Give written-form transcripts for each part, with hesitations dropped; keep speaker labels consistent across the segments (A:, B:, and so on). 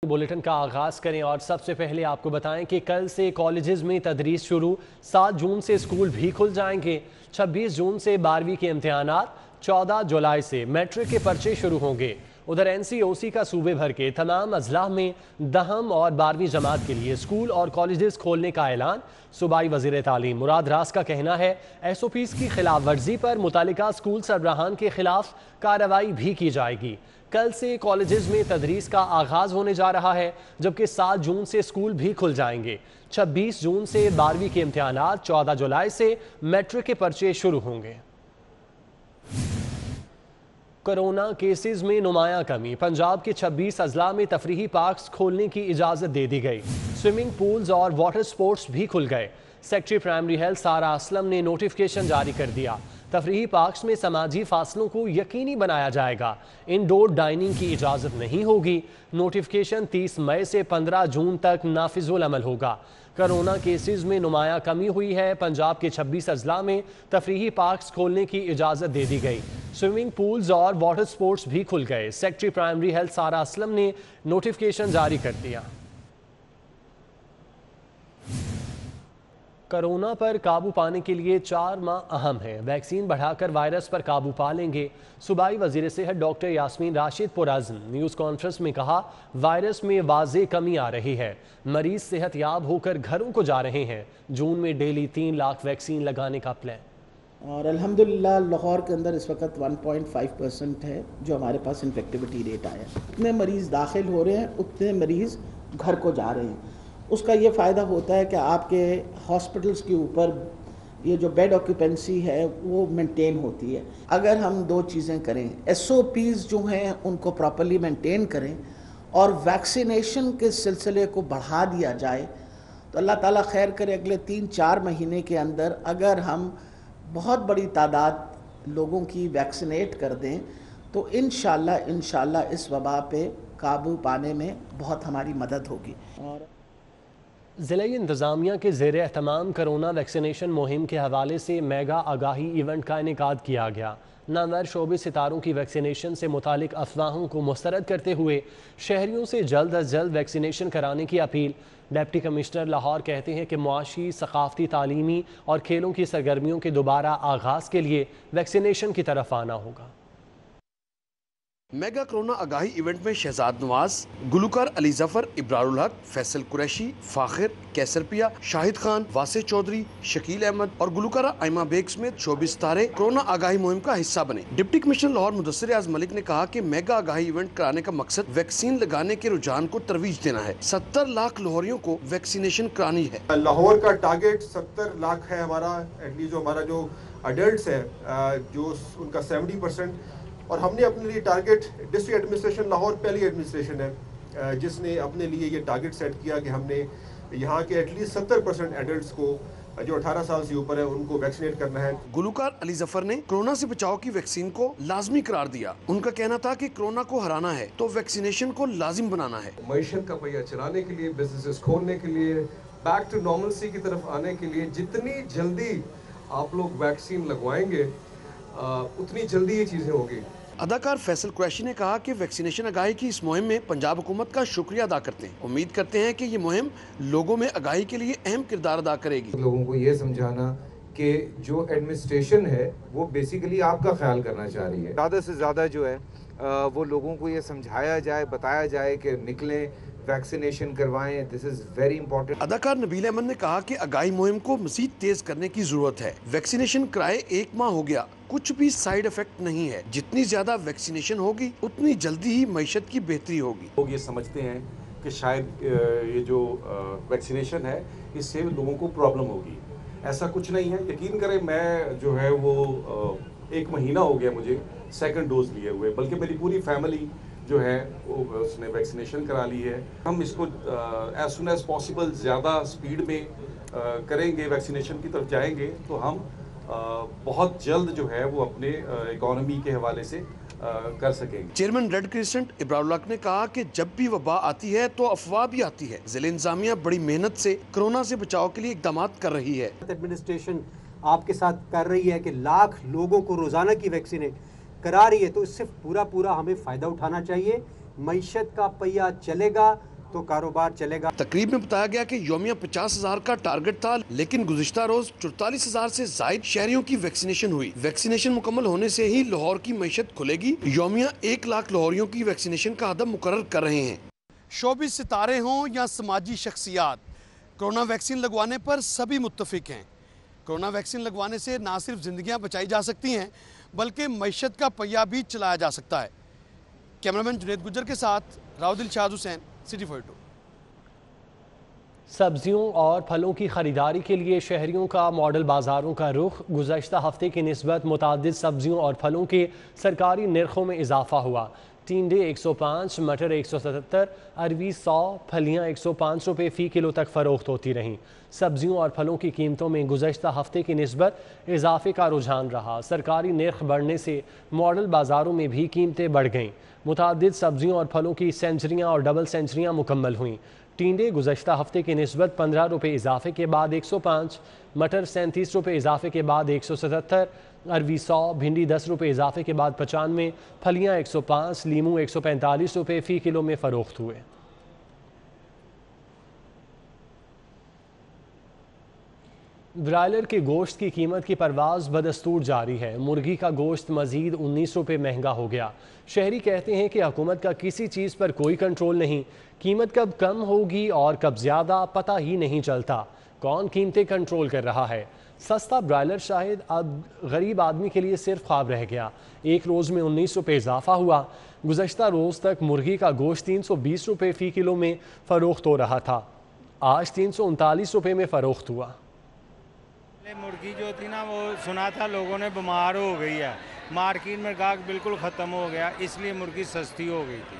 A: Bulletin का आगाज करें और सबसे पहले आपको बताएं कि कल से कॉलेजेस में तदरीस शुरू। 7 जून से स्कूल भी खुल जाएंगे। 26 जून से 12वीं के इम्तिहानात, 14 जुलाई से मैट्रिक के पर्चे शुरू होंगे। उधर NCOC का सूबे भर के तमाम अजला में 10वीं और 12वीं जमात के लिए स्कूल और कॉलेजेस खोलने का ऐलान। सूबाई वजीर तालीम मुराद रास का कहना है SOPs की खिलाफ वर्जी पर मुतालिका स्कूल सरबराहान के खिलाफ कार्रवाई भी की जाएगी। कल से कॉलेजेस में तदरीस का आगाज होने जा रहा है, जबकि 7 जून से स्कूल भी खुल जाएंगे। 26 जून से 12वीं के इम्तिहानात, 14 जुलाई से मैट्रिक के पर्चे शुरू होंगे। कोरोना केसेस में नुमाया कमी। पंजाब के 26 अजला में तफरीही पार्क्स खोलने की इजाज़त दे दी गई। स्विमिंग पूल्स और वाटर स्पोर्ट्स भी खुल गए। सेक्रेटरी प्राइमरी हेल्थ सारा असलम ने नोटिफिकेशन जारी कर दिया। तफरीही पार्क्स में समाजी फासलों को यकीनी बनाया जाएगा। इंडोर डाइनिंग की इजाज़त नहीं होगी। नोटिफिकेशन 30 मई से 15 जून तक नाफिजुल अमल होगा। कोरोना केसेस में नुमाया कमी हुई है। पंजाब के 26 अजला में तफरीही पार्क्स खोलने की इजाज़त दे दी गई। स्विमिंग पूल्स और वाटर स्पोर्ट्स भी खुल गए। सेक्रेटरी प्राइमरी हेल्थ सारा असलम ने नोटिफिकेशन जारी कर दिया। कोरोना पर काबू पाने के लिए 4 माह अहम है। वैक्सीन बढ़ाकर वायरस पर काबू पा लेंगे। सूबाई वजीर सेहत डॉक्टर यास्मीन राशिद पुरअज़्म न्यूज़ कॉन्फ्रेंस में कहा, वायरस में वाज़े कमी आ रही है। मरीज सेहत याब होकर घरों को जा रहे हैं। जून में डेली 3 लाख वैक्सीन लगाने का प्लान।
B: और अल्हम्दुलिल्लाह लाहौर के अंदर इस वक्त 1.5% है जो हमारे पास इन्फेक्टिविटी रेट आया। जितने मरीज़ दाखिल हो रहे हैं उतने मरीज़ घर को जा रहे हैं। उसका ये फ़ायदा होता है कि आपके हॉस्पिटल्स के ऊपर ये जो बेड ऑक्यूपेंसी है वो मेंटेन होती है। अगर हम 2 चीज़ें करें, SOPs जो हैं उनको प्रॉपर्ली मेंटेन करें और वैक्सीनेशन के सिलसिले को बढ़ा दिया जाए तो अल्लाह ताला खैर करे, अगले 3-4 महीने के अंदर अगर हम बहुत बड़ी तादाद लोगों की वैक्सीनेट कर दें तो इंशाल्लाह इस वबा पे काबू पाने में बहुत हमारी मदद होगी। और
A: ज़िला इंतज़ामिया के ज़ेर एहतमाम कोरोना वैक्सीनेशन मुहिम के हवाले से मेगा आगाही इवेंट का इनेकाद किया गया। नामवर शोबे सितारों की वैक्सीनेशन से मुतालिक अफवाहों को मुस्तरद करते हुए शहरियों से जल्द अज जल्द वैक्सीनेशन कराने की अपील। डिप्टी कमिश्नर लाहौर कहते हैं कि मुआशी, सकाफती, तालीमी और खेलों की सरगर्मियों के दोबारा आगाज़ के लिए वैक्सीनेशन की तरफ आना होगा।
C: मेगा कोरोना आगाही इवेंट में शहजाद नवाज, गुलूकार अली जफर, इब्रारुल हक, फैसल कुरैशी, फाखिर, कैसरपिया, शाहिद खान, वासे चौधरी, शकील अहमद और गुलूकारा आयमा बेग समेत 24 सितारे कोरोना आगाही मुहिम का हिस्सा बने। डिप्टी कमिश्नर लाहौर मुदस्सिर आज़ मलिक ने कहा कि मेगा आगाही इवेंट कराने का मकसद वैक्सीन लगाने के रुझान को तरवीज देना है। 70 लाख लाहौरियों को वैक्सीनेशन करानी है।
D: लाहौर का टारगेट 70 लाख है हमारा। एटलीस्ट जो हमारा जो अडल्ट है जो उनका 70%, और हमने अपने लिए टारगेट, डिस्ट्रिक्ट एडमिनिस्ट्रेशन लाहौर पहली एडमिनिस्ट्रेशन है जिसने अपने लिए ये टारगेट सेट किया कि हमने यहाँ के एटलीस्ट 70% एडल्ट्स को जो 18 साल से ऊपर है उनको वैक्सीनेट करना है।
C: गुलूकार अली जफर ने कोरोना से बचाव की वैक्सीन को लाजमी करार दिया। उनका कहना था कि कोरोना को हराना है तो वैक्सीनेशन को लाजिम बनाना है।
E: मईशत का पहिया चलाने के लिए, बिजनेसेस खोलने के लिए, बैक टू नॉर्मलसी की तरफ आने के लिए जितनी जल्दी आप लोग वैक्सीन लगवाएंगे उतनी जल्दी ये चीजें होगी।
C: अदाकार फैसल कुरैशी ने कहा कि वैक्सीनेशन आगाही की इस मुहिम में पंजाब हुकूमत का शुक्रिया अदा करते हैं। उम्मीद करते हैं कि ये मुहिम लोगों में आगाही के लिए अहम किरदार अदा करेगी।
E: लोगों को ये समझाना कि जो एडमिनिस्ट्रेशन है वो बेसिकली आपका ख्याल करना चाह रही है।
F: ज़्यादा से ज़्यादा जो है वो लोगों को ये समझाया जाए, बताया जाए कि निकलें, वैक्सीनेशन करवाएं। This is very important.
C: अदाकार नबील अहमद ने कहा कि आगाही मुहिम को मजीद तेज करने की जरूरत है। वैक्सीनेशन कराए 1 माह हो गया, कुछ भी साइड इफेक्ट नहीं है। जितनी ज्यादा वैक्सीनेशन होगी उतनी जल्दी ही मईशत की बेहतरी होगी।
G: लोग ये समझते हैं कि शायद ये जो वैक्सीनेशन है इससे लोगों को प्रॉब्लम होगी। ऐसा कुछ नहीं है, यकीन करें। मैं जो है वो 1 महीना हो गया मुझे सेकंड डोज लिए हुए, बल्कि मेरी पूरी फैमिली जो है वो उसने वैक्सीनेशन करा ली है। हम इसको एज सुन एज पॉसिबल ज़्यादा स्पीड में करेंगे, वैक्सीनेशन की तरफ जाएंगे तो हम बहुत जल्द जो है वो अपने इकोनॉमी के हवाले से कर सकेंगे।
C: चेयरमैन रेड क्रिसेंट इब्रारुल हक ने कहा कि जब भी वबा आती है तो अफवाह भी आती है। जिला इंतजामिया बड़ी मेहनत से कोरोना से बचाव के लिए इकदाम कर रही है।
H: एडमिनिस्ट्रेशन आपके साथ कर रही है कि लाख लोगों को रोजाना की वैक्सीनेट करा रही है, तो इससे पूरा हमें फ़ायदा उठाना चाहिए मईशत का पहिया चलेगा तो कारोबार चलेगा।
C: तकरीब में बताया गया कि यौमिया 50,000 का टारगेट था, लेकिन गुज़िश्ता रोज 44,000 से जायद शहरियों की वैक्सीनेशन हुई। वैक्सीनेशन मुकम्मल होने से ही लाहौर की मईशत खुलेगी। यौमिया 1 लाख लाहौरियों की वैक्सीनेशन का अदब मुकर्रर कर रहे हैं। शोबिस सितारे हों या समाजी शख्सियात, कोरोना वैक्सीन लगवाने पर सभी मुत्तफिक हैं। कोरोना वैक्सीन लगवाने से ना सिर्फ जिंदगियां बचाई जा सकती हैं, बल्कि मईशत का पहिया भी चलाया जा सकता है। कैमरामैन जुनेद गुज्जर के साथ राउदिल शाद हुसैन, सिटी 42।
A: सब्जियों और फलों की खरीदारी के लिए शहरियों का मॉडल बाजारों का रुख। गुज़श्ता हफ्ते की निस्बत मुतादिद सब्जियों और फलों के सरकारी निर्खों में इजाफा हुआ। टिंडे 105, मटर 177, अरवी 100, फलियाँ 105 रुपये फ़ी किलो तक फ़रोख्त होती रहीं। सब्जियों और फलों की कीमतों में गुज़श्ता हफ्ते की निस्बत इजाफे का रुझान रहा। सरकारी निर्ख बढ़ने से मॉडल बाज़ारों में भी कीमतें बढ़ गईं। मुतादिद सब्जियों और फलों की सेंचुरियाँ और डबल सेंचुरियाँ मुकम्मल हुईं। टिंडे गुज़श्ता हफ्ते की निस्बत 15 रुपये इजाफे के बाद 105, मटर 37 रुपये इजाफे के बाद 177, अरवी 100, भिंडी 10 रुपये इजाफे के बाद 95, फलियाँ 105, लीमू 145 रुपये फ़ी किलो में फ़रोख्त हुए। ब्रायलर के गोश्त की कीमत की परवाज़ बदस्तूर जारी है। मुर्गी का गोश्त मज़ीद 19 रुपये महंगा हो गया। शहरी कहते हैं कि हुकूमत का किसी चीज़ पर कोई कंट्रोल नहीं। कीमत कब कम होगी और कब ज़्यादा पता ही नहीं चलता। कौन कीमतें कंट्रोल कर रहा है? सस्ता ब्रायलर शायद अब गरीब आदमी के लिए सिर्फ ख्वाब रह गया। एक रोज़ में 19 रुपये इजाफा हुआ। गुज़श्ता रोज़ तक मुर्गी का गोश्त 320 रुपये फ़ी किलो में फ़रोख्त हो रहा था। आज 339 रुपये में फ़रोख्त हुआ।
I: मुर्गी जो थी ना, वो सुना था लोगों ने बीमार हो गई है, मार्केट में गाहक बिल्कुल ख़त्म हो गया, इसलिए मुर्गी सस्ती हो गई थी।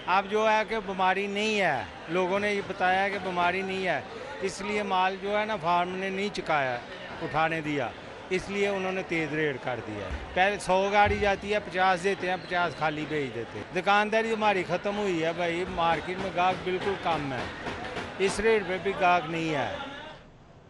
I: अब जो है कि बीमारी नहीं है, लोगों ने ये बताया कि बीमारी नहीं है, इसलिए माल जो है ना फार्म ने नहीं चुकाया, उठाने दिया, इसलिए उन्होंने तेज़ रेट कर दिया है। पहले 100 गाड़ी जाती है, 50 देते हैं, 50 खाली भेज देते हैं। दुकानदारी हमारी ख़त्म हुई है भाई, मार्केट में गाहक बिल्कुल कम है, इस रेट पे भी गाहक नहीं है।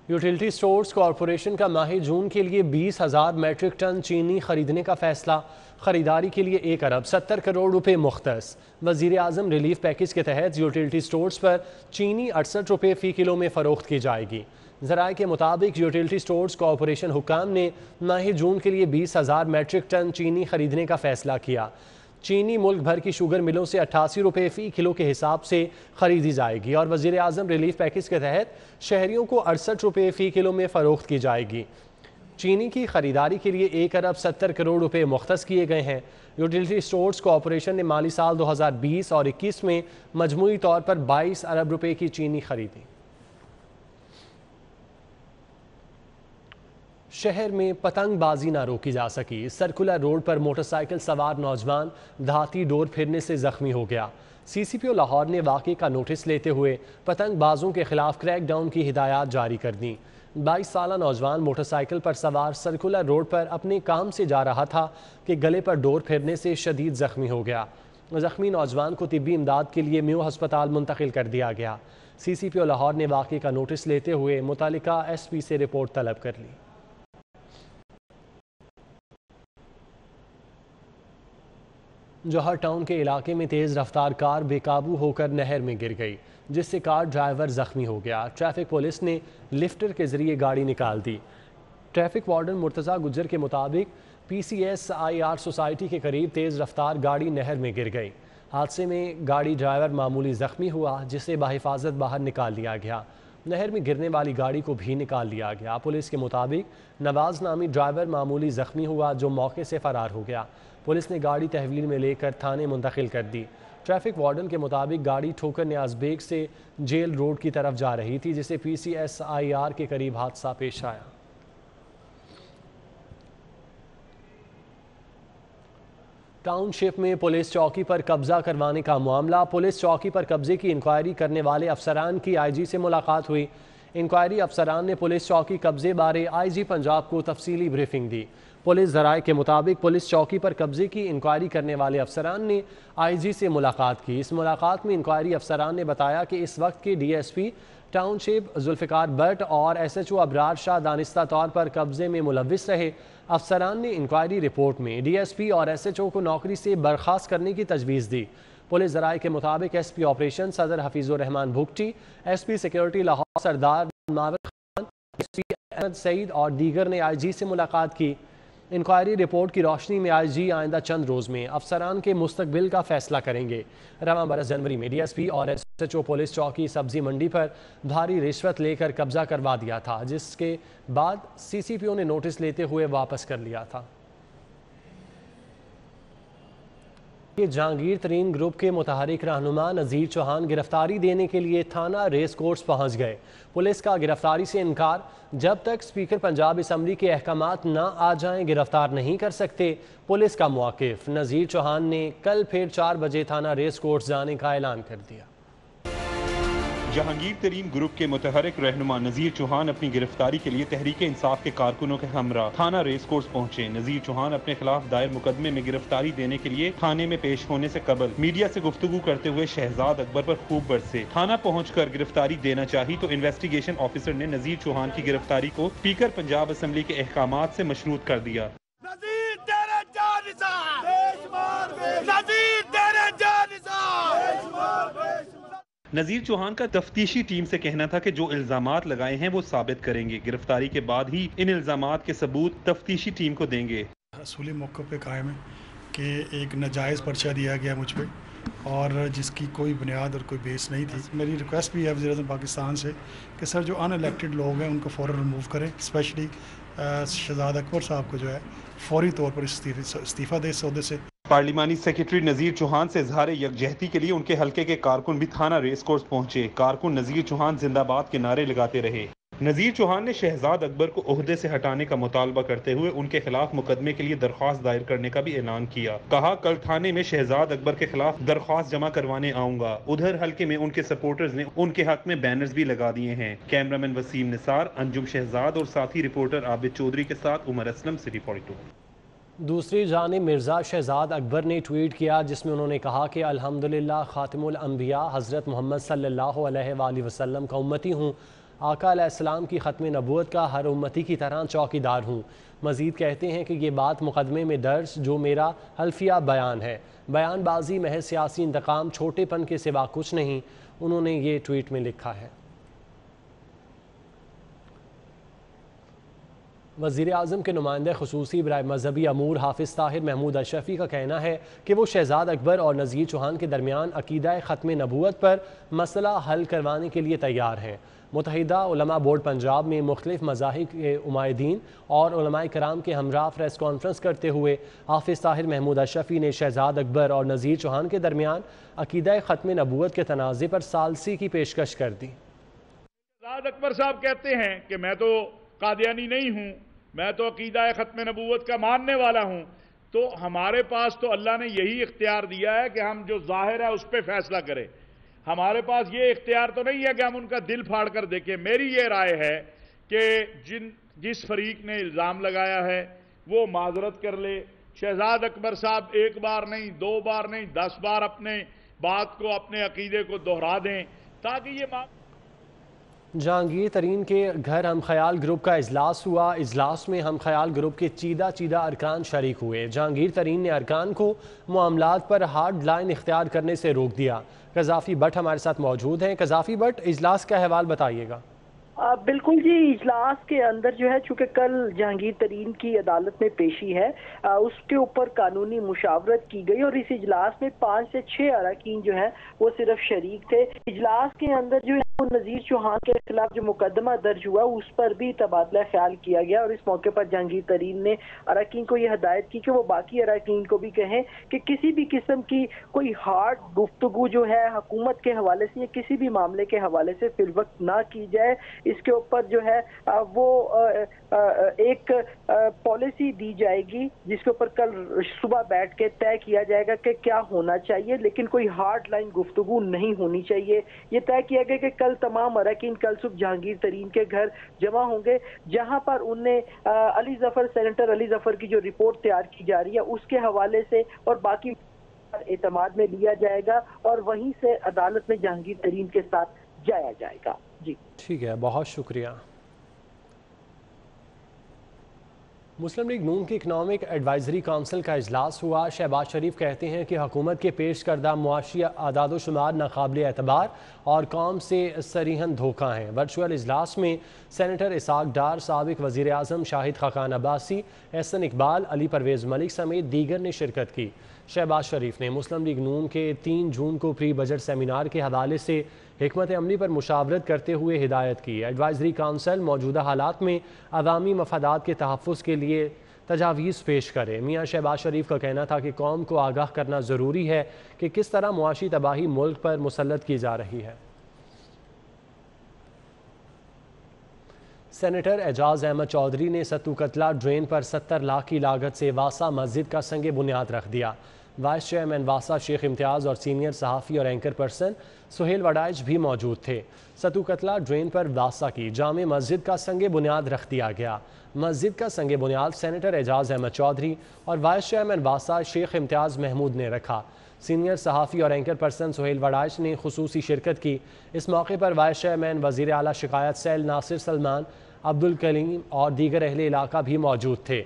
A: यूटिलिटी स्टोर्स कॉरपोरेशन का माह जून के लिए 20,000 मैट्रिक टन चीनी खरीदने का फैसला। खरीदारी के लिए 1 अरब 70 करोड़ रुपए मुख्तस। वज़ीर आज़म रिलीफ पैकेज के तहत यूटिलिटी स्टोर्स पर चीनी 68 रुपये फ़ी किलो में फ़रोख्त की जाएगी। ज़राए के मुताबिक यूटिलिटी स्टोर्स कॉरपोरेशन हुक्काम ने माह जून के लिए 20,000 मैट्रिक टन चीनी खरीदने का फैसला किया। चीनी मुल्क भर की शुगर मिलों से 88 रुपये फ़ी किलो के हिसाब से ख़रीदी जाएगी और वज़ीर आज़म रिलीफ पैकेज के तहत शहरियों को 68 रुपये फ़ी किलो में फ़रोख्त की जाएगी। चीनी की ख़रीदारी के लिए 1 अरब 70 करोड़ रुपए मुख्तस किए गए हैं। यूटिलिटी स्टोर्स कॉरपोरेशन ने माली साल 2020 और 21 में मजमूई तौर पर 22 अरब रुपए की चीनी खरीदी। शहर में पतंगबाजी ना रोकी जा सकी। सर्कुलर रोड पर मोटरसाइकिल सवार नौजवान धाती डोर फिरने से जख्मी हो गया। CCPO लाहौर ने वाक़े का नोटिस लेते हुए पतंगबाजों के खिलाफ क्रैकडाउन की हिदायत जारी कर दी। 22 साला नौजवान मोटरसाइकिल पर सवार सर्कुलर रोड पर अपने काम से जा रहा था कि गले पर डोर फिरने से शदीद जख्मी हो गया। जख्मी नौजवान को तिब्बी इमदाद के लिए म्यू अस्पताल मुंतकिल कर दिया गया। CCPO लाहौर ने वाक़े का नोटिस लेते हुए मुतालिका SP से रिपोर्ट तलब कर ली। जौहर टाउन के इलाके में तेज़ रफ्तार कार बेकाबू होकर नहर में गिर गई, जिससे कार ड्राइवर जख्मी हो गया। ट्रैफिक पुलिस ने लिफ्टर के जरिए गाड़ी निकाल दी। ट्रैफिक वार्डन मुर्तज़ा गुज्जर के मुताबिक PCS IR सोसाइटी के करीब तेज़ रफ्तार गाड़ी नहर में गिर गई। हादसे में गाड़ी ड्राइवर मामूली जख्मी हुआ, जिसे बाहिफाजत बाहर निकाल लिया गया। नहर में गिरने वाली गाड़ी को भी निकाल लिया गया। पुलिस के मुताबिक नवाज नामी ड्राइवर मामूली जख्मी हुआ, जो मौके से फ़रार हो गया। पुलिस ने गाड़ी तहवील में लेकर थाने मुंतकिल कर दी। ट्रैफिक वार्डन के मुताबिक गाड़ी ठोकर न्याज बेग से जेल रोड की तरफ जा रही थी, जिसे PCS IR के करीब हादसा पेश आया। टाउनशिप में पुलिस चौकी पर कब्जा करवाने का मामला। पुलिस चौकी पर कब्जे की इंक्वायरी करने वाले अफसरान की IG से मुलाकात हुई। इंक्वायरी अफसरान ने पुलिस चौकी कब्जे बारे IG पंजाब को तफसीली ब्रीफिंग दी। पुलिस ज़राए के मुताबिक पुलिस चौकी पर कब्जे की इंक्वायरी करने वाले अफसरान ने IG से मुलाकात की। इस मुलाकात में इंक्वायरी अफसरान ने बताया कि इस वक्त के DSP टाउनशिप जुल्फ़िकार भट्ट और SHO अबरार शाह दानिस्ता तौर पर कब्जे में मुलविस रहे। अफसरान ने इंक्वायरी रिपोर्ट में DSP और SHO को नौकरी से बर्खास्त करने की तजवीज़ दी। पुलिस ज़राए के मुताबिक SP ऑपरेशन सदर हफीजुर रहमान भुगटी, SP सिक्योरिटी लाहौर सरदार माविर खान, SP अहमद सईद और दीगर ने IG से मुलाकात की। इंक्वायरी रिपोर्ट की रोशनी में IG आइंदा चंद रोज़ में अफसरान के मुस्तकबिल का फैसला करेंगे। रवां बरस जनवरी में DSP और SHO पुलिस चौकी सब्जी मंडी पर भारी रिश्वत लेकर कब्जा करवा दिया था, जिसके बाद CCPO ने नोटिस लेते हुए वापस कर लिया था। जहांगीर तरीन ग्रुप के मुतहरिक रहनुमा नज़ीर चौहान गिरफ्तारी देने के लिए थाना रेस कोर्स पहुँच गए। पुलिस का गिरफ्तारी से इनकार, जब तक स्पीकर पंजाब असम्बली के अहकामात न आ जाएं गिरफ्तार नहीं कर सकते। पुलिस का मौक़िफ़, नज़ीर चौहान ने कल फिर 4 बजे थाना रेस कोर्स जाने का ऐलान कर दिया।
J: जहांगीर तरीन ग्रुप के मुतहरिक रहनुमा नज़ीर चौहान अपनी गिरफ्तारी के लिए तहरीक इंसाफ के कारकुनों के हमरा थाना रेस कोर्स पहुंचे। नज़ीर चौहान अपने खिलाफ दायर मुकदमे में गिरफ्तारी देने के लिए थाने में पेश होने से कबल मीडिया से गुफ्तगू करते हुए शहजाद अकबर पर खूब बरसे। थाना पहुंचकर गिरफ्तारी देना चाहिए तो इन्वेस्टिगेशन ऑफिसर ने नज़ीर चौहान की गिरफ्तारी को स्पीकर पंजाब असम्बली के अहकामात से मशरूत कर दिया। नज़ीर चौहान का तफ्तीशी टीम से कहना था कि जो इल्जामात लगाए हैं वो साबित करेंगे। गिरफ्तारी के बाद ही इन इल्जामात के सबूत तफ्तीशी टीम को देंगे।
K: असूली मौके पे कायम है कि एक नाजायज़ पर्चा दिया गया मुझ पे और जिसकी कोई बुनियाद और कोई बेस नहीं थी। मेरी रिक्वेस्ट भी है वज़ीर-ए-आज़म पाकिस्तान से कि सर जो अनइलेक्टेड लोग हैं उनको फ़ौरन रिमूव करें, स्पेशली शहजाद अकबर साहब को जो है फौरी तौर पर इस्तीफ़ा दे सौदे से।
J: पार्लिमानी सेक्रेटरी नज़ीर चौहान से इजहार यकजहती के लिए उनके हल्के के कारकुन भी थाना रेस कोर्स पहुंचे। कारकुन नज़ीर चौहान जिंदाबाद के नारे लगाते रहे। नज़ीर चौहान ने शहजाद अकबर को ओहदे से हटाने का मुतालबा करते हुए उनके खिलाफ मुकदमे के लिए दरख्वास्त दायर करने का भी ऐलान किया। कहा, कल थाने में शहजाद अकबर के खिलाफ दरख्वास्त जमा करवाने आऊंगा। उधर हल्के में उनके सपोर्टर्स ने उनके हक में बैनर्स भी लगा दिए हैं। कैमरामैन वसीम निसार, अंजुम शहजाद और साथी रिपोर्टर आबिद चौधरी के साथ उमर असलम, सिटी 42।
A: दूसरी जानिब मिर्ज़ा शहजाद अकबर ने ट्वीट किया, जिसमें उन्होंने कहा कि अल्हम्दुलिल्लाह खातिमुल अंबिया हज़रत मोहम्मद सल्लल्लाहु अलैहि वसल्लम का उम्मती हूँ। आका अलैहिस्सलाम की ख़त्म नबूवत का हर उम्मती की तरह चौकीदार हूँ। मज़ीद कहते हैं कि ये बात मुकदमे में दर्ज जो मेरा हल्फिया बयान है। बयानबाजी महज सियासी इंतकाम छोटेपन के सिवा कुछ नहीं। उन्होंने ये ट्वीट में लिखा है। वज़ीर आज़म के नुमाइंदे ख़ुसूसी बराए मजहबी अमूर हाफिज़ ताहिर महमूद अशरफी का कहना है कि वो शहजाद अकबर और नज़ीर चौहान के दरमियान अक़ीदा ख़त्म नबूवत पर मसला हल करवाने के लिए तैयार हैं। मुत्तहिदा उलमा बोर्ड पंजाब में मुख्तलिफ मज़ाहिब के उमायदीन और उलमाए कराम के हमरा प्रेस कॉन्फ्रेंस करते हुए हाफिज़ ताहिर महमूद अशरफी ने शहजाद अकबर और नज़ीर चौहान के दरमियान अक़ीदा ख़त्म नबूवत के तनाज़े पर सालसी की पेशकश कर दी।
L: शहजाद अकबर साहब कहते हैं कि मैं तो कादियानी नहीं हूँ, मैं तो अकीदा ख़त्म नबूवत का मानने वाला हूँ। तो हमारे पास तो अल्लाह ने यही इख्तियार दिया है कि हम जो जाहिर है उस पर फैसला करें। हमारे पास ये इख्तियार तो नहीं है कि हम उनका दिल फाड़ कर देखें। मेरी ये राय है कि जिस फरीक ने इल्ज़ाम लगाया है वो माजरत कर ले। शहजाद अकबर साहब एक बार नहीं, 2 बार नहीं, 10 बार अपने बात को, अपने अकीदे को दोहरा दें ताकि ये
A: जहांगीर तरीन के घर हम ख्याल ग्रुप का इजलास हुआ। इजलास में हम ख्याल ग्रुप के चीदा अरकान शरीक हुए। जहांगीर तरीन ने अरकान को मामलात पर हार्ड लाइन इख्तियार करने से रोक दिया। कज़ाफ़ी भट्ट हमारे साथ मौजूद हैं। कज़ाफ़ी भट्ट, इजलास का अहवाल बताइएगा।
M: बिल्कुल जी, इजलास के अंदर जो है चूँकि कल जहांगीर तरीन की अदालत में पेशी है, उसके ऊपर कानूनी मुशावरत की गई और इस इजलास में 5 से 6 अरकान जो है वो सिर्फ शरीक थे। इजलास के अंदर जो है वो नज़ीर चौहान के खिलाफ जो मुकदमा दर्ज हुआ उस पर भी तबादला ख्याल किया गया और इस मौके पर जहांगीर तरीन ने अरकान को यह हदायत की कि वो बाकी अरकान को भी कहें कि किसी भी किस्म की कोई हार्ड गुफ्तगू जो है हुकूमत के हवाले से या किसी भी मामले के हवाले से फिल वक्त ना की जाए। इसके ऊपर जो है वो एक पॉलिसी दी जाएगी जिसके ऊपर कल सुबह बैठ के तय किया जाएगा कि क्या होना चाहिए, लेकिन कोई हार्ड लाइन गुफ्तगू नहीं होनी चाहिए। ये तय किया गया कि कल तमाम अरकान कल सुबह जहांगीर तरीन के घर जमा होंगे, जहां पर उनने अली जफर, सेनेटर अली जफर की जो रिपोर्ट तैयार की जा रही है उसके हवाले से और बाकी एतमाद में लिया जाएगा और वहीं से अदालत में जहांगीर तरीन के साथ जाया जाएगा। जी
A: ठीक है, बहुत शुक्रिया। मुस्लिम लीग नून की इकनॉमिक एडवाइजरी काउंसिल का इजलास हुआ। शहबाज शरीफ कहते हैं कि हुकूमत के पेश करदा मुआशी आदादोशुमार नाकाबिल एतबार और कौम से सरीहन धोखा हैं। वर्चुअल इजलास में सेनेटर इसाक डार, साबिक वज़ीर आज़म शाहिद खाकान अब्बासी, एहसन इकबाल, अली परवेज़ मलिक समेत दीगर ने शिरकत की। शहबाज शरीफ ने मुस्लिम लीग नून के 3 जून को प्री बजट सेमिनार के हवाले से हिकमत अमली पर मुशावरत करते हुए हिदायत की। एडवाइजरी काउंसिल मौजूदा हालात में अवामी मफादात के तहफ़्फ़ुज़ के लिए तजावीज़ पेश करे। मियाँ शहबाज शरीफ का कहना था कि कौम को आगाह करना ज़रूरी है कि किस तरह मुआशी तबाही मुल्क पर मुसल्लत की जा रही है। सेनेटर एजाज अहमद चौधरी ने सत्तू कतला ड्रेन पर 70 लाख की लागत से वासा मस्जिद का संगे बुनियाद रख दिया। वाइस चेयरमैन वासा शेख इम्तियाज़ और सीनियर सहाफ़ी और एंकर पर्सन सुहेल वडाइच भी मौजूद थे। सत्तू कतला ड्रेन पर वासा की जामे मस्जिद का संगे बुनियाद रख दिया गया। मस्जिद का संगे बुनियाद सेनेटर एजाज अहमद चौधरी और वाइस चेयरमैन वासा शेख इम्तियाज़ महमूद ने रखा। सीनियर सहाफ़ी और एंकर पर्सन सुहेल वडाइच ने खुसूसी शिरकत की। इस मौके पर वाइस चेयरमैन वज़ीर आला शिकायत सेल नासिर सलमान, अब्दुल कलीम और दीगर अहले इलाका भी मौजूद थे।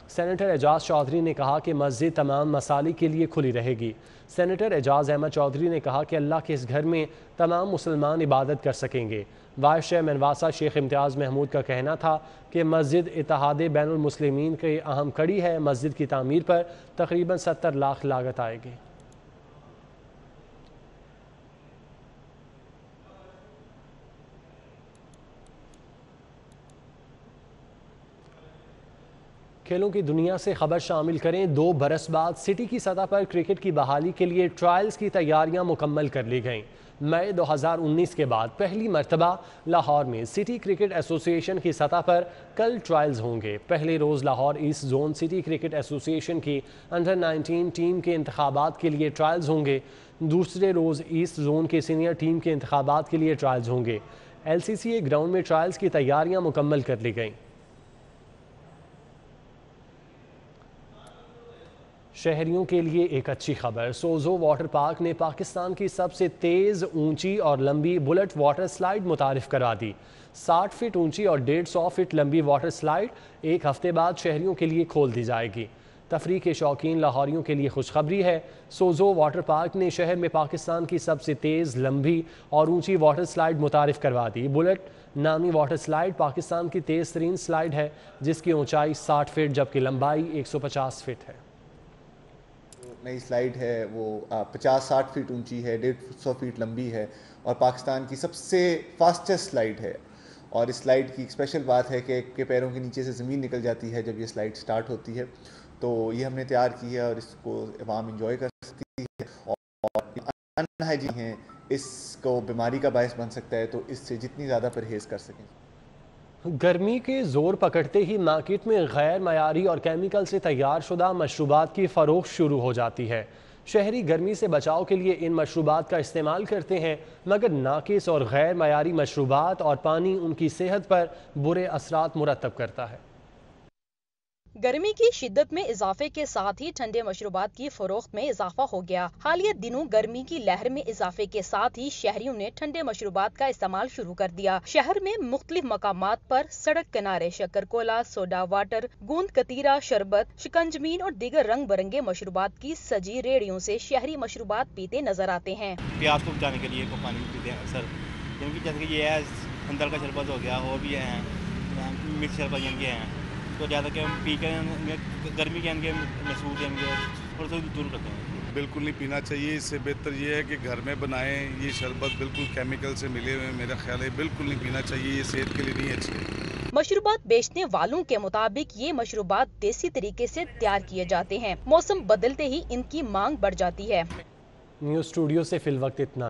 A: सेनेटर एजाज चौधरी ने कहा कि मस्जिद तमाम मसालिक के लिए खुली रहेगी। सेनेटर एजाज अहमद चौधरी ने कहा कि अल्लाह के इस घर में तमाम मुसलमान इबादत कर सकेंगे। वाइस चेयरमैन वासा शेख इम्तियाज़ महमूद का कहना था कि मस्जिद इत्तेहाद बैनुल मुस्लिमीन की अहम कड़ी है। मस्जिद की तामीर पर तकरीबन 70 लाख लागत आएगी। खेलों की दुनिया से खबर शामिल करें। 2 बरस बाद सिटी की सतह पर क्रिकेट की बहाली के लिए ट्रायल्स की तैयारियां मुकम्मल कर ली गईं। मई 2019 के बाद पहली मरतबा लाहौर में सिटी क्रिकेट एसोसिएशन की सतह पर कल ट्रायल्स होंगे। पहले रोज़ Lahore east zone city cricket association की अंडर 19 टीम के इंतखाबात के लिए ट्रायल्स होंगे। दूसरे रोज़ ईस्ट जोन के सीनियर टीम के इंतखाबात के लिए ट्रायल्स होंगे। LCCA ग्राउंड में ट्रायल्स की तैयारियां मुकम्मल कर ली गईं। शहरियों के लिए एक अच्छी खबर। सोजो वाटर पार्क ने पाकिस्तान की सबसे तेज़, ऊंची और लंबी बुलेट वाटर स्लाइड मुतारिफ करा दी। 60 फीट ऊंची और 150 फीट लंबी वाटर स्लाइड एक हफ्ते बाद शहरियों के लिए खोल दी जाएगी। तफरीह के शौकीन लाहौरियों के लिए खुशखबरी है। सोजो वाटर पार्क ने शहर में पाकिस्तान की सबसे तेज़, लंबी और ऊंची वाटर स्लाइड मुतारिफ करवा दी। बुलेट नामी वाटर स्लाइड पाकिस्तान की तेज़ तरीन स्लाइड है, जिसकी ऊंचाई 60 फीट जबकि लंबाई 150 फीट है।
N: नई स्लाइड है वो 50-60 फीट ऊंची है, 150 फीट लंबी है और पाकिस्तान की सबसे फास्टेस्ट स्लाइड है। और इस स्लाइड की एक स्पेशल बात है कि पैरों के नीचे से ज़मीन निकल जाती है जब ये स्लाइड स्टार्ट होती है। तो ये हमने तैयार की है और इसको आवाम इंजॉय कर सकती है। और अनहाइजीन है, इसको बीमारी का बायस बन सकता है, तो इससे जितनी ज़्यादा परहेज़ कर सकें।
A: गर्मी के जोर पकड़ते ही मार्केट में गैर मयारी और केमिकल से तैयार शुदा मशरूबात की फ़रोख्त शुरू हो जाती है। शहरी गर्मी से बचाव के लिए इन मशरूबात का इस्तेमाल करते हैं, मगर नाकिस और गैर मयारी मशरूबात और पानी उनकी सेहत पर बुरे असरात मुरतब करता है।
O: गर्मी की शिद्दत में इजाफे के साथ ही ठंडे मशरूबात की फरोख्त में इजाफा हो गया। हालिया दिनों गर्मी की लहर में इजाफे के साथ ही शहरियों ने ठंडे मशरूबात का इस्तेमाल शुरू कर दिया। शहर में मुख्तलिफ मकामात पर सड़क किनारे शक्कर-कोला, सोडा वाटर, गूंद कतीरा, शरबत, शिकंजमीन और दीगर रंग बिरंगे मशरूबात की सजी रेडियों से शहरी मशरूबात पीते नजर आते हैं।
P: प्यास को बुझाने के लिए पानी पीते हैं अक्सर, क्योंकि जैसे ये है अंदर का शरबत हो गया और भी है मिक्स शरबत इनके हैं, तो ज़्यादा के हम पी कर गर्मी के इनके महसूस और तो दूर करते हैं।
Q: बिल्कुल नहीं पीना चाहिए। इससे बेहतर ये है कि घर में बनाएं। ये शरबत बिल्कुल केमिकल से मिले हुए हैं, मेरा ख्याल है बिल्कुल नहीं पीना चाहिए, ये सेहत के लिए नहीं अच्छी है।
O: मशरूबात बेचने वालों के मुताबिक ये मशरूबात देसी तरीके से तैयार किए जाते हैं। मौसम बदलते ही इनकी मांग बढ़ जाती है।
A: न्यूज़ स्टूडियो से फिल वक्त इतना।